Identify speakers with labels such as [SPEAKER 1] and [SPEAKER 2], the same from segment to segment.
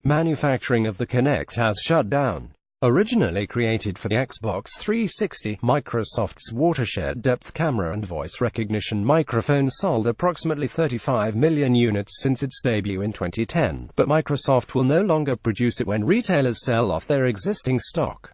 [SPEAKER 1] Manufacturing of the Kinect has shut down. Originally created for the Xbox 360, Microsoft's watershed depth camera and voice recognition microphone sold approximately 35 million units since its debut in 2010, but Microsoft will no longer produce it when retailers sell off their existing stock.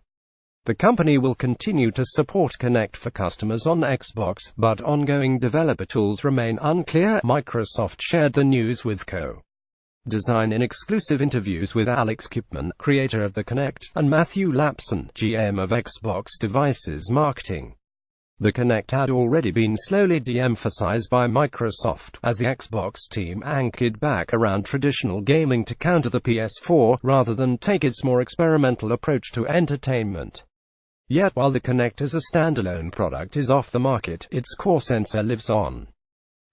[SPEAKER 1] The company will continue to support Kinect for customers on Xbox, but ongoing developer tools remain unclear. Microsoft shared the news with Co.Design in exclusive interviews with Alex Kipman, creator of the Kinect, and Matthew Lapsen, GM of Xbox Devices Marketing. The Kinect had already been slowly de-emphasized by Microsoft, as the Xbox team anchored back around traditional gaming to counter the PS4, rather than take its more experimental approach to entertainment. Yet while the Kinect as a standalone product is off the market, its core sensor lives on.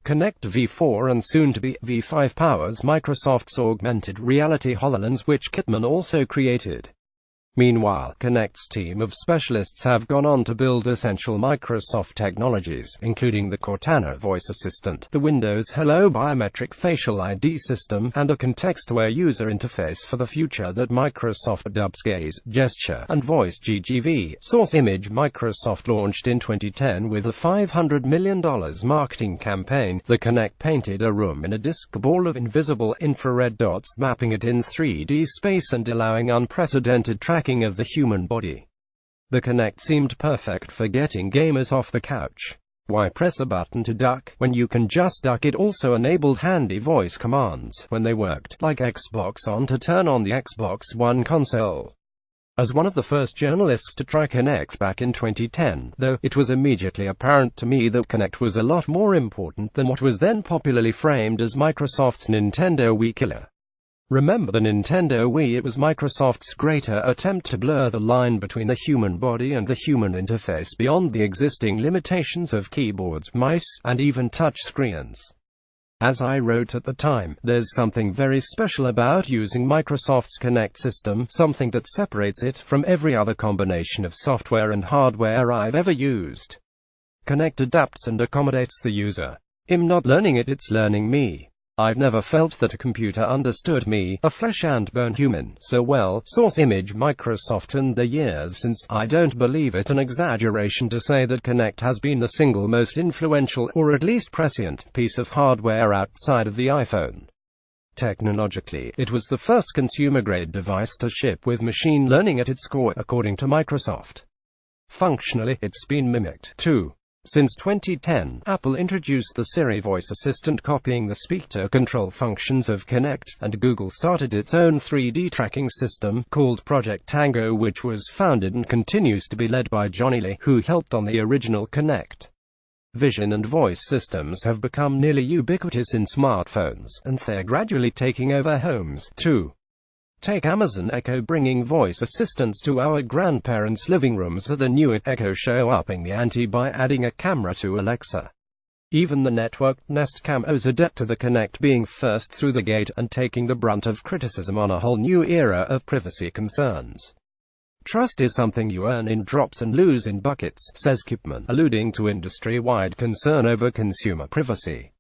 [SPEAKER 1] Kinect V4 and soon-to-be V5 powers Microsoft's augmented reality Hololens, which Kipman also created. Meanwhile, Kinect's team of specialists have gone on to build essential Microsoft technologies, including the Cortana voice assistant, the Windows Hello biometric facial ID system, and a context-aware user interface for the future that Microsoft dubs Gaze, Gesture, and Voice GGV. Source image. Microsoft launched in 2010 with a $500 million marketing campaign. The Kinect painted a room in a disc ball of invisible infrared dots, mapping it in 3D space and allowing unprecedented tracking of the human body. The Kinect seemed perfect for getting gamers off the couch. Why press a button to duck, when you can just duck? It also enabled handy voice commands, when they worked, like Xbox On to turn on the Xbox One console. As one of the first journalists to try Kinect back in 2010, though, it was immediately apparent to me that Kinect was a lot more important than what was then popularly framed as Microsoft's Nintendo Wii killer. Remember the Nintendo Wii? It was Microsoft's greater attempt to blur the line between the human body and the human interface beyond the existing limitations of keyboards, mice, and even touch screens. As I wrote at the time, there's something very special about using Microsoft's Kinect system, something that separates it from every other combination of software and hardware I've ever used. Kinect adapts and accommodates the user. I'm not learning it, it's learning me. I've never felt that a computer understood me, a flesh and bone human, so well. Source image. Microsoft. In the years since, I don't believe it an exaggeration to say that Kinect has been the single most influential, or at least prescient, piece of hardware outside of the iPhone. Technologically, it was the first consumer-grade device to ship with machine learning at its core, according to Microsoft. Functionally, it's been mimicked, too. Since 2010, Apple introduced the Siri voice assistant copying the speak-to-control functions of Kinect, and Google started its own 3D tracking system, called Project Tango, which was founded and continues to be led by Johnny Lee, who helped on the original Kinect. Vision and voice systems have become nearly ubiquitous in smartphones, and they're gradually taking over homes, too. Take Amazon Echo, bringing voice assistants to our grandparents' living rooms, or the new Echo show upping the ante by adding a camera to Alexa. Even the networked Nest Cam owes a debt to the Kinect being first through the gate, and taking the brunt of criticism on a whole new era of privacy concerns. Trust is something you earn in drops and lose in buckets, says Kipman, alluding to industry-wide concern over consumer privacy.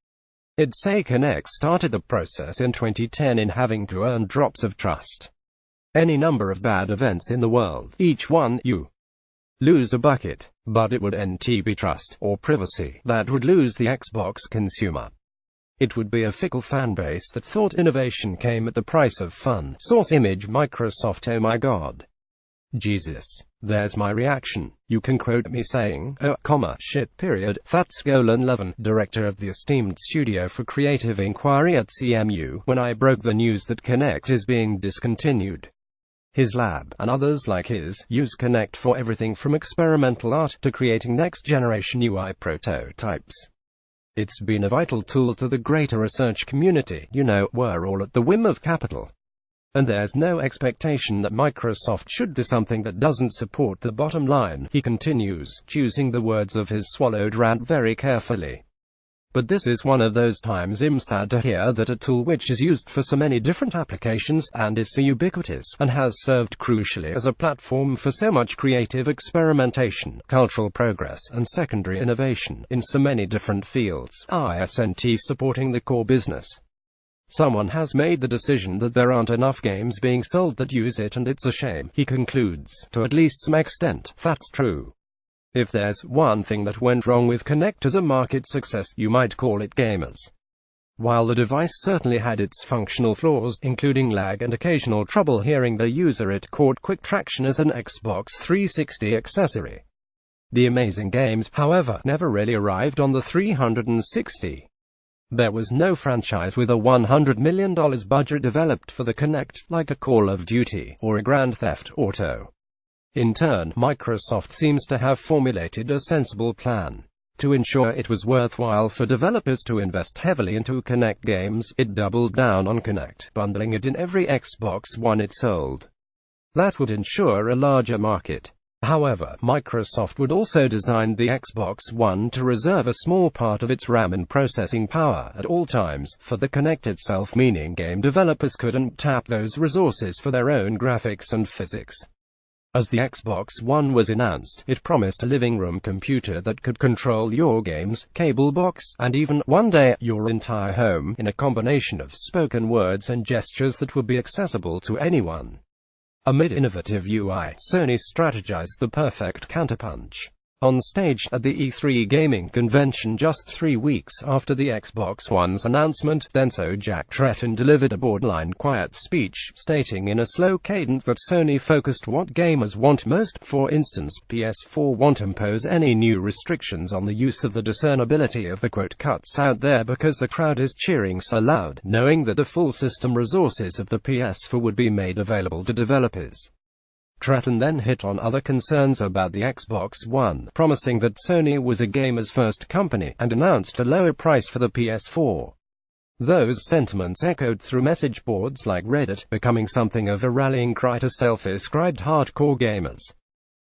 [SPEAKER 1] I'd say Kinect started the process in 2010 in having to earn drops of trust. Any number of bad events in the world, each one you lose a bucket, but it would be trust, or privacy, that would lose the Xbox consumer. It would be a fickle fanbase that thought innovation came at the price of fun. Source image. Microsoft. Oh my god. Jesus. There's my reaction. You can quote me saying, oh, shit, period. That's Golan Levin, director of the esteemed Studio for Creative Inquiry at CMU, when I broke the news that Kinect is being discontinued. His lab, and others like his, use Kinect for everything from experimental art to creating next-generation UI prototypes. It's been a vital tool to the greater research community. We're all at the whim of capital. And there's no expectation that Microsoft should do something that doesn't support the bottom line, he continues, choosing the words of his swallowed rant very carefully. But this is one of those times I'm sad to hear that a tool which is used for so many different applications, and is so ubiquitous, and has served crucially as a platform for so much creative experimentation, cultural progress, and secondary innovation, in so many different fields, isn't supporting the core business. Someone has made the decision that there aren't enough games being sold that use it, and it's a shame, he concludes. To at least some extent, that's true. If there's one thing that went wrong with Kinect as a market success, you might call it gamers. While the device certainly had its functional flaws, including lag and occasional trouble hearing the user, it caught quick traction as an Xbox 360 accessory. The amazing games, however, never really arrived on the 360. There was no franchise with a $100 million budget developed for the Kinect, like a Call of Duty or a Grand Theft Auto. In turn, Microsoft seems to have formulated a sensible plan. To ensure it was worthwhile for developers to invest heavily into Kinect games, it doubled down on Kinect, bundling it in every Xbox One it sold. That would ensure a larger market. However, Microsoft would also design the Xbox One to reserve a small part of its RAM and processing power at all times for the Kinect itself, meaning game developers couldn't tap those resources for their own graphics and physics. As the Xbox One was announced, it promised a living room computer that could control your games, cable box, and even, one day, your entire home, in a combination of spoken words and gestures that would be accessible to anyone. Amid innovative UI, Sony strategized the perfect counterpunch. On stage at the E3 gaming convention just 3 weeks after the Xbox One's announcement, Denso Jack Tretton delivered a borderline quiet speech, stating in a slow cadence that Sony focused what gamers want most. For instance, PS4 won't impose any new restrictions on the use of the discernibility of the quote cuts out there because the crowd is cheering so loud, knowing that the full system resources of the PS4 would be made available to developers. Tretton then hit on other concerns about the Xbox One, promising that Sony was a gamer's first company, and announced a lower price for the PS4. Those sentiments echoed through message boards like Reddit, becoming something of a rallying cry to self-described hardcore gamers.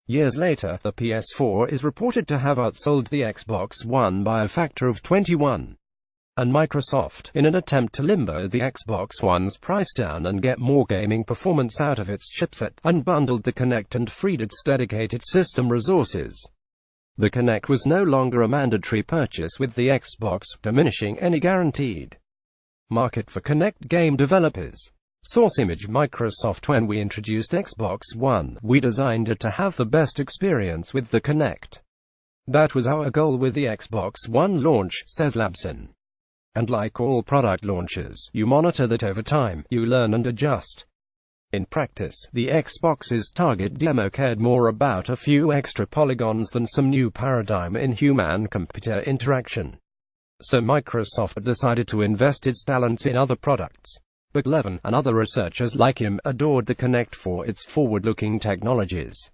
[SPEAKER 1] Years later, the PS4 is reported to have outsold the Xbox One by a factor of 21. And Microsoft, in an attempt to limber the Xbox One's price down and get more gaming performance out of its chipset, unbundled the Kinect and freed its dedicated system resources. The Kinect was no longer a mandatory purchase with the Xbox, diminishing any guaranteed market for Kinect game developers. Source image Microsoft: when we introduced Xbox One, we designed it to have the best experience with the Kinect. That was our goal with the Xbox One launch, says Lapsen. And like all product launches, you monitor that over time, you learn and adjust. In practice, the Xbox's target demo cared more about a few extra polygons than some new paradigm in human-computer interaction. So Microsoft decided to invest its talents in other products. But Levin, and other researchers like him, adored the Kinect for its forward-looking technologies.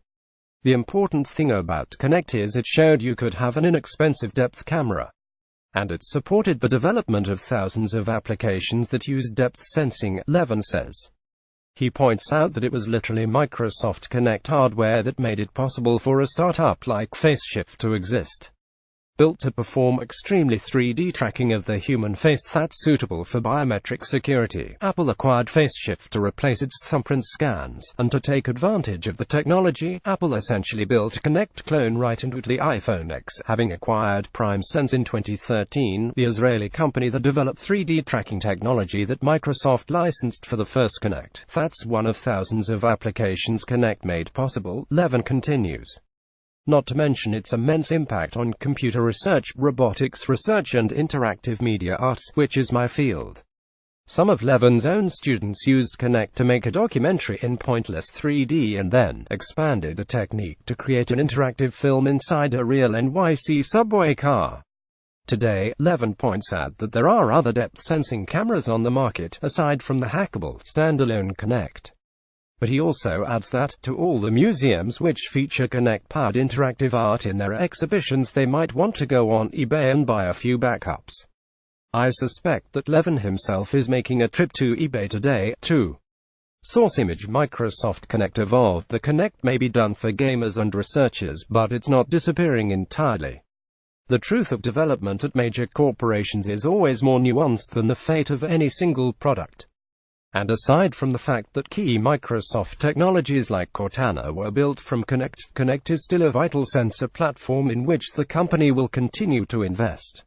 [SPEAKER 1] The important thing about Kinect is it showed you could have an inexpensive depth camera. And it supported the development of thousands of applications that use depth sensing, Levin says. He points out that it was literally Microsoft Kinect hardware that made it possible for a startup like FaceShift to exist. Built to perform extremely 3D tracking of the human face that's suitable for biometric security, Apple acquired FaceShift to replace its thumbprint scans, and to take advantage of the technology, Apple essentially built a Kinect clone right into the iPhone X, having acquired PrimeSense in 2013, the Israeli company that developed 3D tracking technology that Microsoft licensed for the first Kinect. That's one of thousands of applications Kinect made possible, Levin continues. Not to mention its immense impact on computer research, robotics research and interactive media arts, which is my field. Some of Levin's own students used Kinect to make a documentary in pointless 3D and then expanded the technique to create an interactive film inside a real NYC subway car. Today, Levin points out that there are other depth-sensing cameras on the market, aside from the hackable, standalone Kinect. But he also adds that, to all the museums which feature Kinect-powered interactive art in their exhibitions, they might want to go on eBay and buy a few backups. I suspect that Levin himself is making a trip to eBay today, too. Source image Microsoft Kinect evolved. The Kinect may be done for gamers and researchers, but it's not disappearing entirely. The truth of development at major corporations is always more nuanced than the fate of any single product. And aside from the fact that key Microsoft technologies like Cortana were built from Kinect, Kinect is still a vital sensor platform in which the company will continue to invest.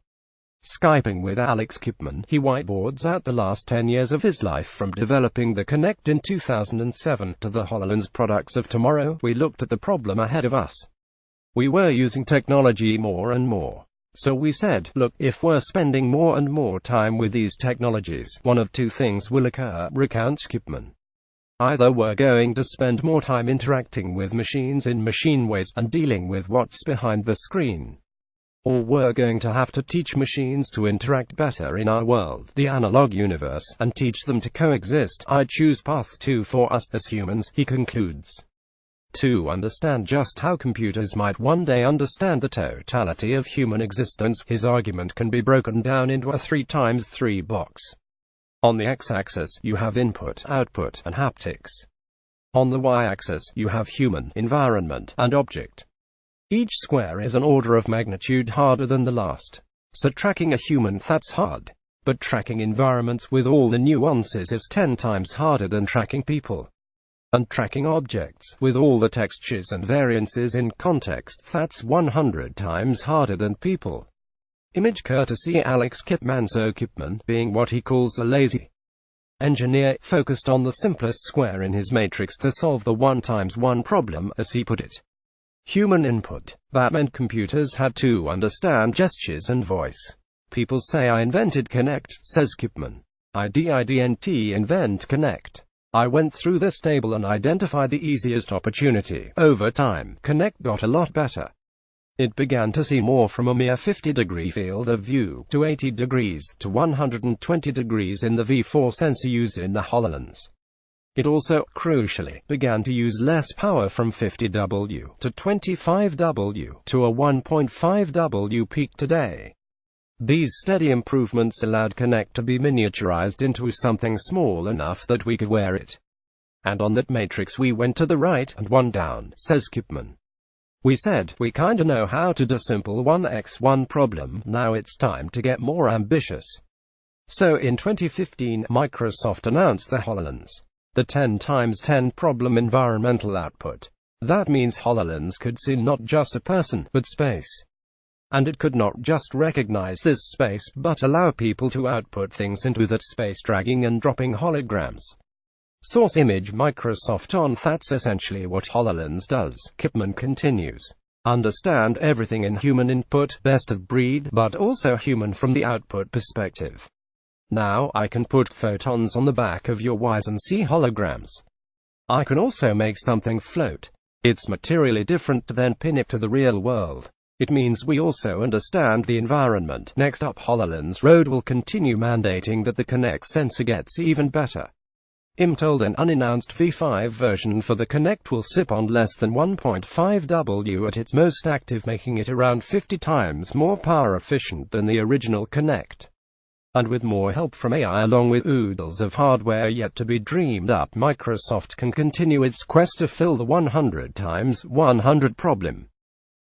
[SPEAKER 1] Skyping with Alex Kipman, he whiteboards out the last 10 years of his life from developing the Kinect in 2007 to the Hololens products of tomorrow. We looked at the problem ahead of us. We were using technology more and more. So we said, look, if we're spending more and more time with these technologies, one of two things will occur, recounts Kipman. Either we're going to spend more time interacting with machines in machine ways and dealing with what's behind the screen, or we're going to have to teach machines to interact better in our world, the analog universe, and teach them to coexist. I choose path 2 for us as humans, he concludes. To understand just how computers might one day understand the totality of human existence, his argument can be broken down into a 3x3 box. On the x-axis, you have input, output, and haptics. On the y-axis, you have human, environment, and object. Each square is an order of magnitude harder than the last. So tracking a human, that's hard. But tracking environments with all the nuances is 10 times harder than tracking people. And tracking objects, with all the textures and variances in context, that's 100 times harder than people. Image courtesy Alex Kipman. So Kipman, being what he calls a lazy engineer, focused on the simplest square in his matrix to solve the 1x1 problem, as he put it. Human input. That meant computers had to understand gestures and voice. People say I invented Kinect, says Kipman. I didn't invent Kinect. I went through this table and identified the easiest opportunity. Over time, Kinect got a lot better. It began to see more from a mere 50-degree field of view, to 80 degrees, to 120 degrees in the V4 sensor used in the HoloLens. It also, crucially, began to use less power from 50W to 25W to a 1.5W peak today. These steady improvements allowed Kinect to be miniaturized into something small enough that we could wear it. And on that matrix we went to the right and one down, says Kipman. We said, we kinda know how to do a simple 1x1 problem, now it's time to get more ambitious. So in 2015, Microsoft announced the HoloLens. The 10x10 problem environmental output. That means HoloLens could see not just a person, but space. And it could not just recognize this space, but allow people to output things into that space, dragging and dropping holograms. Source image Microsoft on. That's essentially what HoloLens does, Kipman continues. Understand everything in human input, best of breed, but also human from the output perspective. Now, I can put photons on the back of your Ys and see holograms. I can also make something float. It's materially different to then pin it to the real world. It means we also understand the environment. Next up, HoloLens Road will continue mandating that the Kinect sensor gets even better. I'm told an unannounced V5 version for the Kinect will sip on less than 1.5W at its most active, making it around 50 times more power efficient than the original Kinect. And with more help from AI along with oodles of hardware yet to be dreamed up, Microsoft can continue its quest to fill the 100x100 problem.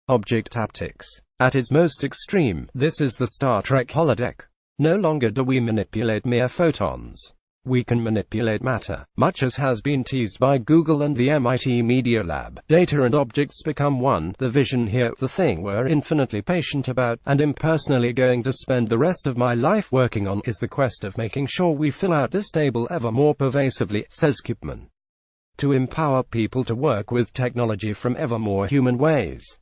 [SPEAKER 1] Object haptics. At its most extreme, this is the Star Trek holodeck. No longer do we manipulate mere photons. We can manipulate matter, much as has been teased by Google and the MIT Media Lab. Data and objects become one. The vision here, the thing we're infinitely patient about, and I'm personally going to spend the rest of my life working on, is the quest of making sure we fill out this table ever more pervasively, says Kipman. To empower people to work with technology from ever more human ways.